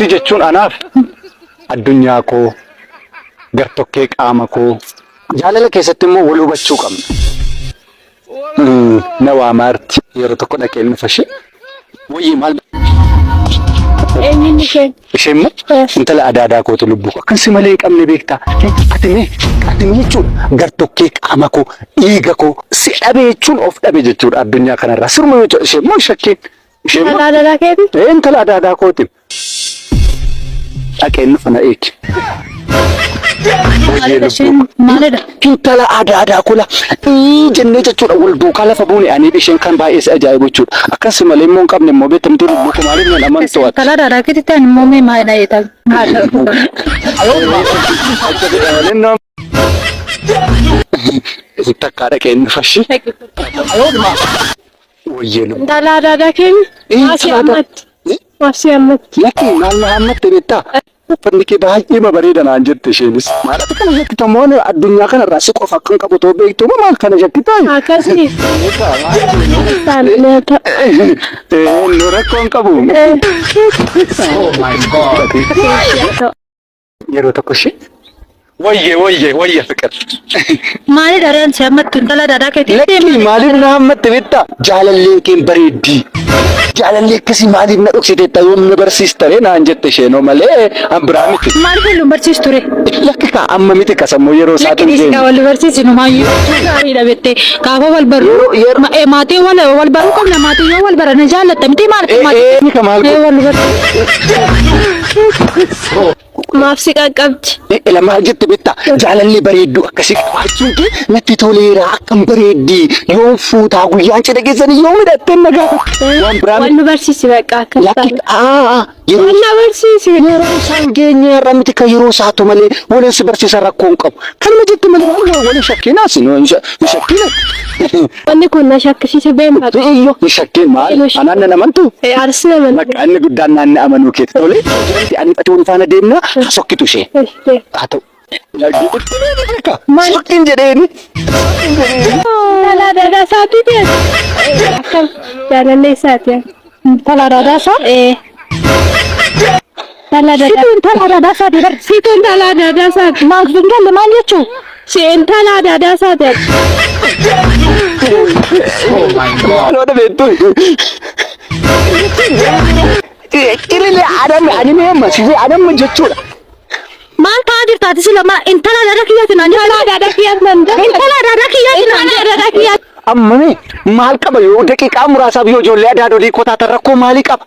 Obsi jechuun anaaf addunyaa koo gartokkee qaama koo jaalala keessatti immoo wal hubachuu qabna. Na waa maarti yeroo tokko dhaqee nuuf ishee wayii maal eenyuun isheen immoo intala adaadaa kootu lubbuu akkansi malee qabne beektaa ati jechuudha gartokkee qaama koo dhiiga koo si dhabe jechuun of dhabe jechuudha addunyaa kanarraa sirma yoo ta'u ishee immoo shakkeen ishee immoo adaadaa keeti intala adaadaa kooti dhaqee nuuf na eegi. Maalidha? Intala adaadaa kula jennee jechuudha wal duukaa lafa buune ani isheen kan baay'ee si ajaa'ibu jechuudha akkasuma malee immoo hin qabne immoo beektamtuu lubbuu koo maaliif nan amantu ati. Intala adaadaa keeti ta'an immoo mee maalidha jeetaa? Takkaa dhaqee nuuf ishee. Wayyee lubbuu. Intala adaadaa keenya maasii ammatti. Maasii ammatti. Lakki naannoo ammatti beektaa? Uffanni kee baay'ee bareeda naan jette isheenis. Maaliif kana shakkita moone addunyaa kanarraa si qofa akkan qabu ta'uu beektu maal kana shakkita? Akkasii. Nu rakkoon qabu. Yeroo tokko ishee wayye fiqir. Maalidha reen si ammatti intala adaadaa keeti? Lakki maaliif na ammatti beektaa? Jaalallee keen bareeddi. Jaalallee akkasii maaliif na dhoksiteetta yoom na barsiistare naan jette isheenoo malee an biraa miti. Maaliif wal barsiistu ture? Lakki kaa amma miti kasammoo yeroo isaa Lakki dhiisii wal barsiisinu maayyuu gaariidha beektee gaafa wal barru maatii wal baruu qabna maatii yoo wal baran jaallatta miti maaliif maatii kamaal wal barru maaf si qaqqabdi. Maal jette beektaa jaalallee bareedduu akkasii qabaachuun kee natti toleera akkam bareeddi yoo fuutaa guyyaan cidha keessanii yoo midhattee nagaa waan biraa wal nu barsiisi beekaa akka lakki wal na barsiisi yeroo isaan geenye irra miti kan yeroo isaatu malee waliin si barsiisa rakkoon qabu kanuma jette malee waliin shakkinaas nu shakkina. Wanni kun na shakkisiise beematu. Iyyo ni shakkeen maal anaan nan amantu. Aarsi nama. Maqaa inni guddaan naan na amanuu keeti tole. Ani ati wal faana deemna sokkitu ishee. Haa ta'u. Sokkiin jedheeni. Intala adaadaa isaati ta'e. Akkam jaalallee isaati. Intala adaadaa isaa? Intala adaadaa isaati. Siitu intala adaadaa isaati. Maal dingalle maal jechuu? Si intala adaadaa isaati. Loota beektu. Illee adamma jechuudha. Maal ta'aa jirtaati si lama intala adaadaa kiyyaati naan intala adaadaa kiyyaati. Ammami maal qaba yoo daqiiqaa muraasaaf yoo ijoollee adaadoodii koo taatan rakkoo maalii qaba?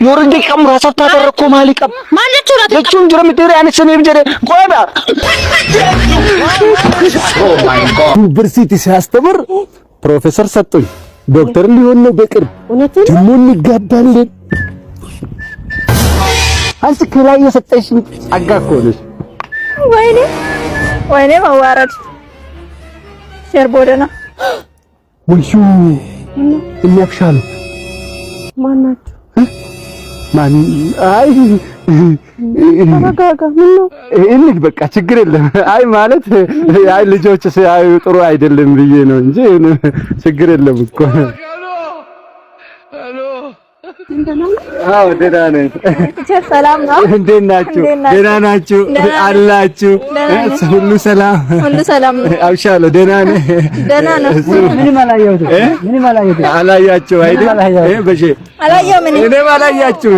Yoo daqiiqaa muraasaaf taatan rakkoo maalii qaba? Maal jechuudha? Jechuun jira miti ani siniif jedhe qoda. ዩኒቨርሲቲ ሲያስተምር ፕሮፌሰር ሰጡኝ ዶክተር ሊሆን ነው በቅርብ ደግሞ እንጋባለን። አንቺ ከላይ የሰጠሽ ጸጋ እኮ ነሽ። ወይኔ መዋረድ ሸርቦደና ወይሹ እናፍሻሉ ማናችሁ? ማን አይ ተረጋጋ። ምን ነው እንዴ? በቃ ችግር የለም። አይ ማለት አይ ልጆች ሲያዩ ጥሩ አይደለም ብዬ ነው እንጂ ችግር የለም እኮ። አዎ ደህና ነኝ። ሰላም ነው? እንዴት ናችሁ? ደህና ናችሁ? አላችሁ? ሁሉ ሰላም? ሁሉ ሰላም ነው። አብሻለሁ። ደህና ነኝ። ደህና ነው። ምንም አላየሁትም። አላያችሁ አይደል? በሼ አላየሁ። እኔም አላያችሁ።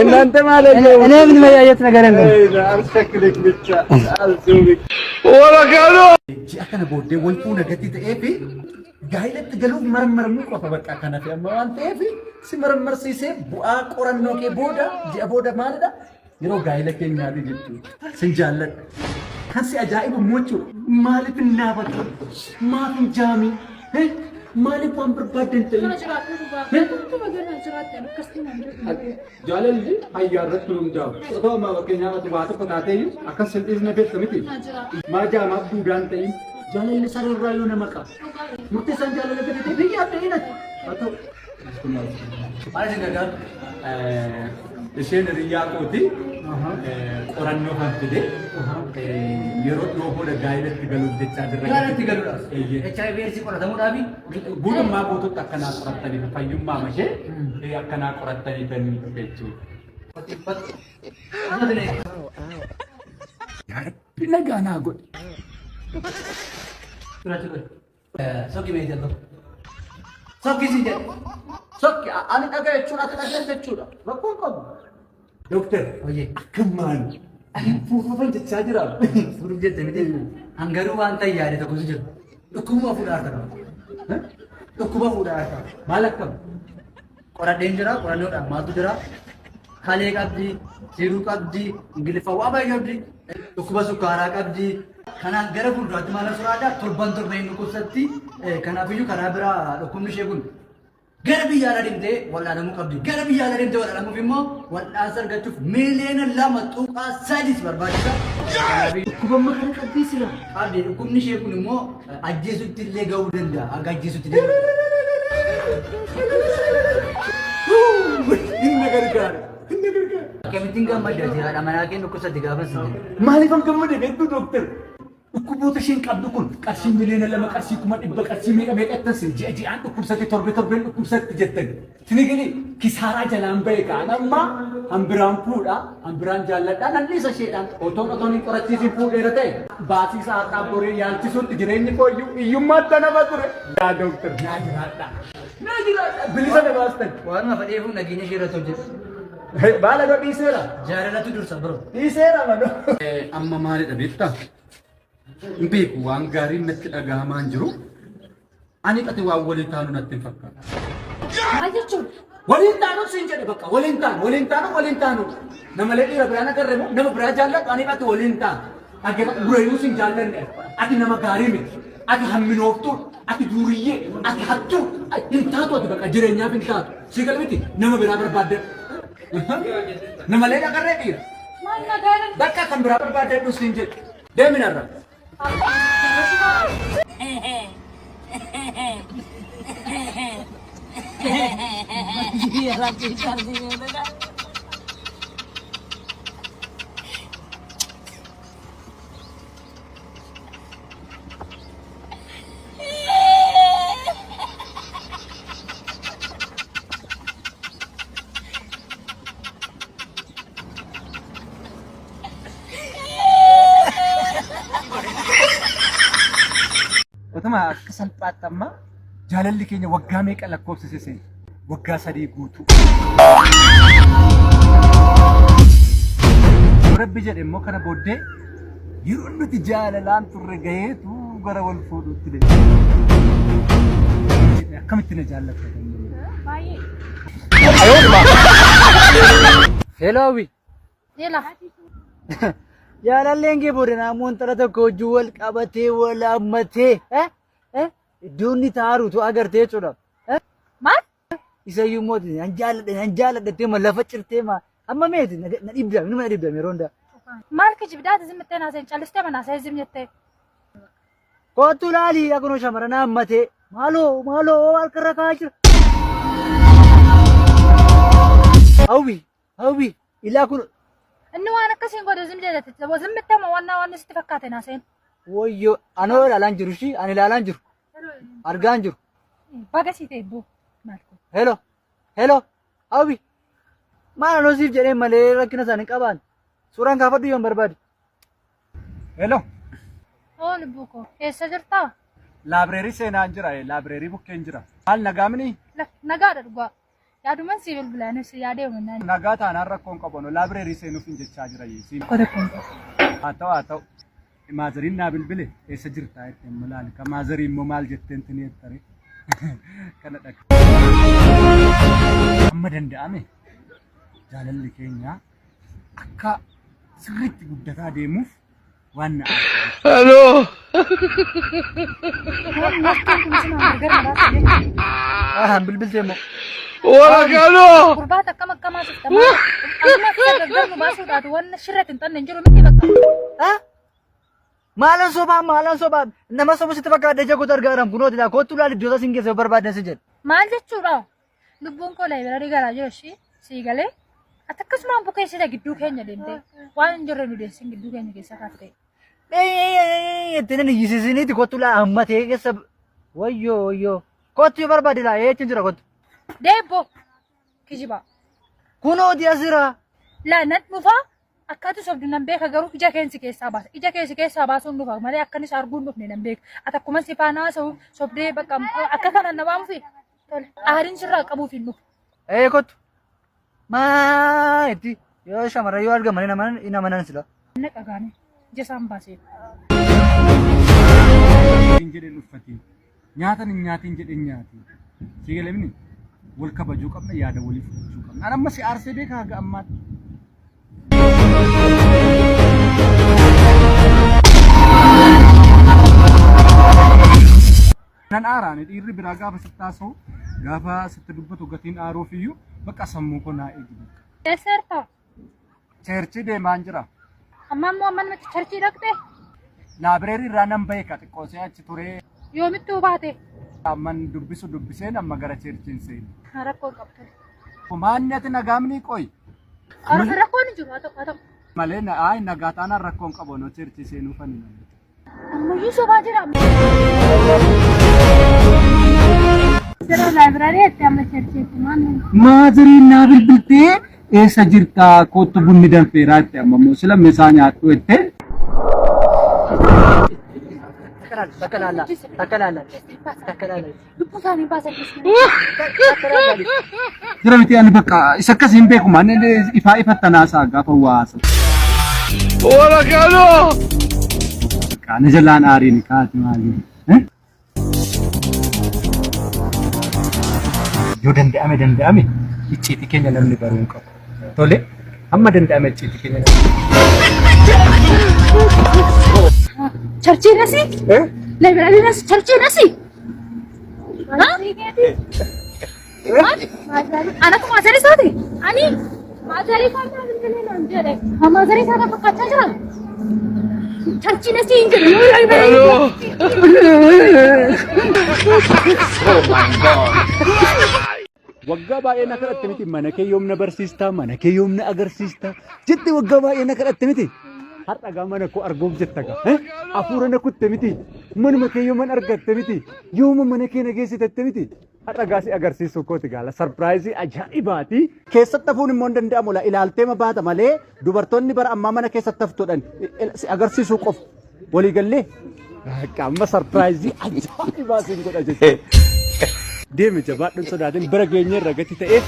እናንተም አላየሁ። እኔ ምን መያየት ነገር የለም። አልተክልክ ብቻ አልዙሪክ ወራካሎ ጃከነ ቦዴ ወልፉ ነገቲ ተኤፊ ጋይለት ገሉፍ መርመር ሙቆፈ በቃ ከነፈ ማን ተኤፊ ሲመርመር ሲሴ ቡአ ቆረኖ ከ ቦዳ ጀቦዳ ማለዳ ይሮ ጋይለት የኛዲ ጅቱ ስንጃለት ከሲ አጃኢብ ሞቹ ማለት እናፈጥ ማፊን ጃሚ ማሊፍ ወንበር ባደንተ ጃለል አያረት ሩምዳው ሶማ ወከኛ ወጥባተ ፈታቴ አከሰል ኢዝነ ቤት ከሚቲ ማጃ ማብዱ ዳንተይ ጃለል ሰረራዩ ነመቃ ሙርቴ ሰንጃለል ከቤት ይያተ ይነት አቶ ማለት ነገር እሺን ሪያቆቲ ቆራኖ ፋንቲዴ yeroo dhoobo gaayilatti galuuf jecha dirree gaayilatti galuudhaaf HIV AIDS qoratamuudhaaf guutummaa guutuutti akkanaa qorattanii fayyummaa mashee akkanaa qorattanii fannoo jechuudha. yaa rabbi nagaa naa godhi. Sokki beekte tokko. Sokki si jedhu. Sokki ani dhagaa jechuun ati dhagaa jechuudha. Rakkoo qabu. Dooktar akkam maali? Ani fuudhuufan jechaa jira. Fuudhuuf jette miti. Hangaruu waan ta'e yaade tokkotu jiru. Dhukkuba fuudhaa harka qaba. Dhukkuba fuudhaa harka qaba. Maal akkam? Qoradheen jira, qorannoodhaan maaltu jira? Kalee qabdi, jiruu qabdi, ingiliffa waa baay'ee qabdi. Dhukkuba sukkaaraa qabdi. Kanaaf gara fuulduraatti maal asirraa torban hin dhukkubsatti. Kanaafiyyuu karaa biraa dhukkubni ishee kun gara biyya alaa deemtee wal'aanamuu qabdi. Gara biyya alaa deemtee wal'aanamuuf immoo wal'aansa argachuuf miliyoona 2.3 barbaachisa. Dhukkuba maal qabdi sila? Qabdi dhukkubni ishee kun immoo ajjeesutti illee gahuu danda'a. Akka ajjeesutti illee. Inni gargaara. Inni gargaara. Akkamittiin gammadda jiraadha manaa kee dhukkubsatti gaafas. Maaliifan gammade beektu dooktar? Dhukkuboota isheen qabdu kun qarshii miliyoona 2 qarshii 100 qarshii meeqa ittas ji'a ji'aan dhukkubsatte torbeen dhukkubsatte jettan. Sini gali kisaaraa jalaan ba'e kaan amma hambiraan fuudha hambiraan jaalladhaa nan dhiisa isheedhaan otoon hin qorachiisin fuudheera ta'e baasii sa'aataa borii yaalchisuutti jireenyi koo iyyummaatti nama ture. Yaa dooktar naa jiraadha. Naa jiraadha bilisa na baastan. Waanuma fadheefuun nageenya ishee irratti hojjetu. Baala dho dhiiseera. Jaalalatu dursa biro. Dhiiseera mano. Amma maalidha beektaa? Beeku waan gaariin natti dhagahamaa hin jiru. Ani qati waan waliin taanu natti hin fakkaatu. Maal jechuun? Waliin taanu siin jedhe bakka waliin taanu. Nama lee dhiira biraan agarre moo nama biraa jaalladhu ani qati waliin taanu. Agema burayyuu siin jaallanne. Ati nama gaarii miti. Ati hamminooftuu, ati duuriyyee, ati hattuu. Hin taatu ati bakka jireenyaaf hin taatu. Si gala miti nama biraa barbaadde. Nama lee agarre dhiira. Maal nagaadha? Bakka kan biraa barbaadde siin jedhe. Deeminarra. Otuma akka salphaatti amma jaalalli keenya waggaa meeqa lakkoofsise waggaa 3 guutuu. Rabbi jedhe immoo kana booddee yeroo nuti jaalalaan turre gaheetu gara wal fuudhuutti deema. Akkamitti na jaallatta? Baay'ee. Hello Awi. Yeela. Jaalalleen kee booda namoonni tara tokko wajjin wal qabatee wal hammatee iddoon ni taarutu agartee jechuudha. Maal? Isayyuu mootii nan jaalladhattee ma lafa cirtee ma amma meeti na dhibdame numa na dhibdame yeroo hundaa. Maal kijibdaati zimmittee naaseen callistee manaasee zim jettee. Kootu laalii akunoo shamarran hammatee maaloo harkarra kaa'aa jira. Hawwi ilaa kun. Inni waan akkasiin godhu zim jettee zimmittee ma waan sitti fakkaate naaseen. Wayyo anoo ilaalaan jiru shi ani ilaalaan jiru. Argaan jiru. Baga sii ta'e boo maal kun? Hello Hawwi. Maal anoo siif jedhee malee rakkina isaanii qabaan. Suuraan kaafadhu yoon barbaade. Hello. Oo lubbuu koo eessa jirtaa? Laabireerii seenaan jira laabireerii bukkeen jira. Maal nagaamni? Nagaadha dhugaa. Yaaduman si bilbilaanis yaadee uumannaan. Nagaa taanaan rakkoon qabu laabireerii seenuuf hin jechaa jira yeesiin. Kota kun. Haa ta'u. Maazariin naa bilbile eessa jirtaa jetteen malaali ka maazariin immoo maal jetteen tini jettare kana dhaqe. Amma danda'ame jaalalli keenya akka sirriitti guddataa deemuuf waan na'aa. Hello. Bilbiltee immoo. Walakaaloo. Gurbaata akkam asiftamaa. Amma gargar nu baasuudhaatu waan shirratti hin xanne hin jiru miti bakka. Maalan sobaa nama sobu sitti fakkaata jagoota argaadhaan kunooti laa kootu laal iddoo isin keessa barbaadan si jedhe. Maal jechuudha? Lubbuun koo laayibireerii garaa jiru ishii sii galee ati akkasumaan bukeessita gidduu keenya deemtee waan hin jirre nu deessin gidduu keenya keessa kaafte. Ittiin iyyisiisiniiti kootu laa hammatee keessa wayyoo kootu yoo barbaade laa eechi jira kootu. Deebbo kijiba. Kunooti asira. Laanat dhufaa akkatu sobdu nan beeka garuu ija keensi keessaa baasa. Ija keessi keessaa baasuun dhufa malee akkanis arguun dhufne nan beeka. Ati akkuma si faana haasa'u sobdee bakka akka kana namaa mufi. Tole aariin sirraa qabuuf hin dhufu. Kottu. Maa itti yoo shamarran yoo argaman nama nan sila. Inni qagaane ija isaan baasee. Hin jedhin uffatiin nyaatan hin nyaatiin jedhin nyaatiin si galemni wal kabajuu qabna yaada waliif fudhachuu qabna. An amma si aarsee beekaa haga ammaatti. Nan aaraani dhiirri biraa gaafa sitti haasa'u gaafa sitti dubbatu gatiin aaruuf iyyuu bakka sammuu koo naa eegi. Eesserta? Cheerchii deemaan jira. Amma immoo amma namatti cherchii dhaqxee? Laabireerii irraa nan beeka xiqqoosee achi turee. Yoomittuu baate? Amman dubbiseen amma gara cheerchiin seeni. Rakkoo qabdu. Maanni ati nagaamni qoyi. Rakkoon hin jiru haa ta'u. Malee nagaa taanaan rakkoon qabu noo cheerchii seenuu fani. Ammayyuu sobaa jira. Siree laabireerii itti amma cherchiitti maal? Maaziriin naa bilbiltee eessa jirtaa kootu bunni danfeeraa itti amma immoo sila meeshaa nyaadhu jettee. Takkalala. Lubbuu isaanii baasan Jira miti ani bakka isa akkas hin beeku maan ifaa ifattanaasaa gaafa waasa. Ola kaloo! Kana jalaan aariin kaati maali? Yoo danda'ame icciitii keenya namni baruu hin qabu. Tole amma danda'ame icciitii keenya namni. cherchii nasi? Laabireerii nasi cherchii nasi? Anatu maazarii isaati? Ani maazarii isaati bilbilee naan jedhe. Maazarii isaati fakkaachaa jira? Cherchii nasi hin jiru. Waggaa baay'ee na kadhatte miti mana kee yoomna barsiistaa mana kee yoomna agarsiistaa jetti waggaa baay'ee na kadhatte miti. Har'a gaa mana koo arguuf jetta gaa hafuura na kutte miti manuma kee yooman argatte miti yooma mana kee na geessitatte miti har'a gaa si agarsiisuu kooti gaala sarpiraayizii ajaa'ibaati keessatti hafuun immoo hin danda'amu la ilaalteema baata malee dubartoonni bara ammaa mana keessatti haftuudhaan si agarsiisuu qofa walii gallee amma sarpiraayizii ajaa'ibaa siin godha jechuudha. Deeme jabaadhuun sodaatiin bira geenye irra gati ta'eef.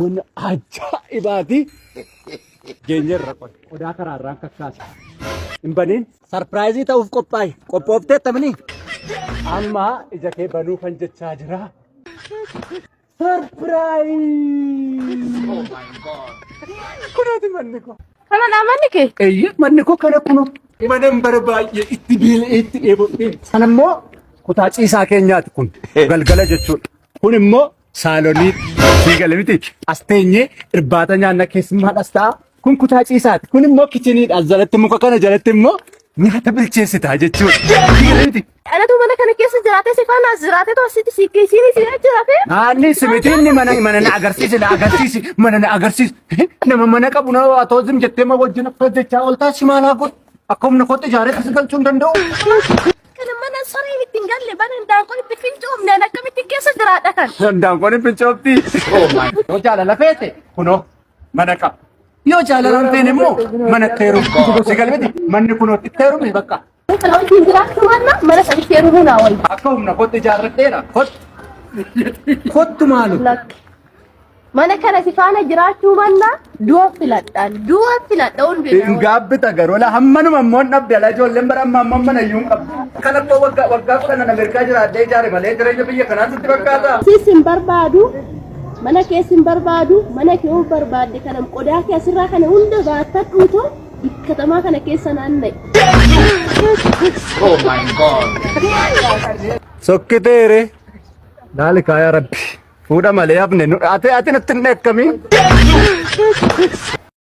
Mana ajaa'ibaati. Geenye irra qodaa karaarraan kakkaasa. Hin baniin sarpiraayizii ta'uuf qophaa'e. Qophooftee tamanii. Amma ija kee banuufan jechaa jira. Sarpiraayiz! Kunaati manni koo. Kanadhaa manni kee? Eeyyee manni koo kana kunuun. Mana bara baay'ee itti beela'ee itti dheebodhee. Kan immoo kutaa ciisaa keenyaati kun galgala jechuudha. Kun immoo saalonii fiigale miti as teenyee irbaata nyaanna keessummaadhas ta'a. Kun kutaa ciisaati. Kun immoo kichiniidha. Jalatti muka kana jalatti immoo nyaata bilcheessitaa jechuudha. Fiigale miti. Anatu mana kana keessa jiraatee si faana as jiraatee too asitti si geessiini si jiraate? Naanni simitiinni mana na agarsiisi mana na agarsiisi. Nama mana qabu na atoo zim jettee ma wajjin akka jechaa ooltaa si maalaa godhu. Akkuma kooti ijaaree si galchuu hin danda'u. Kana mana sariin ittiin galle bana hindaanqoon itti fincoomneen akkamitti keessa jiraadha kan? Hindaanqoon hin fincoofti. Yoo jaalala feete kunoo mana qaba. Yoo jaalala hin feene immoo mana itti heerumu. Si galmiti manni kunoo itti heerumu bakka. Kalau ittiin jiraattu mana sanitti heerumuu naa wayya. Akka humna kooti ijaarradheera. Kottu maalu? Mana kana si faana jiraachuu manna du'a filadha hundi. Gaabbita garuu la hammanuma immoo dhabde ala ijoolleen bara amma mana iyyuu hin qabdu. Kana koo waggaa kudhan Ameerikaa jiraadhee ijaare malee jireenya biyya kanaa sitti fakkaata. Sin barbaadu mana keessin barbaadu mana kee barbaadde kana qodaa kee asirraa kana hunda baattadhuutoo katamaa kana keessa naanna'e. Oh my God. Sokkiteere. Daalika yaa Rabbi. Fuudha malee hafne ati natti hin dheekkamin.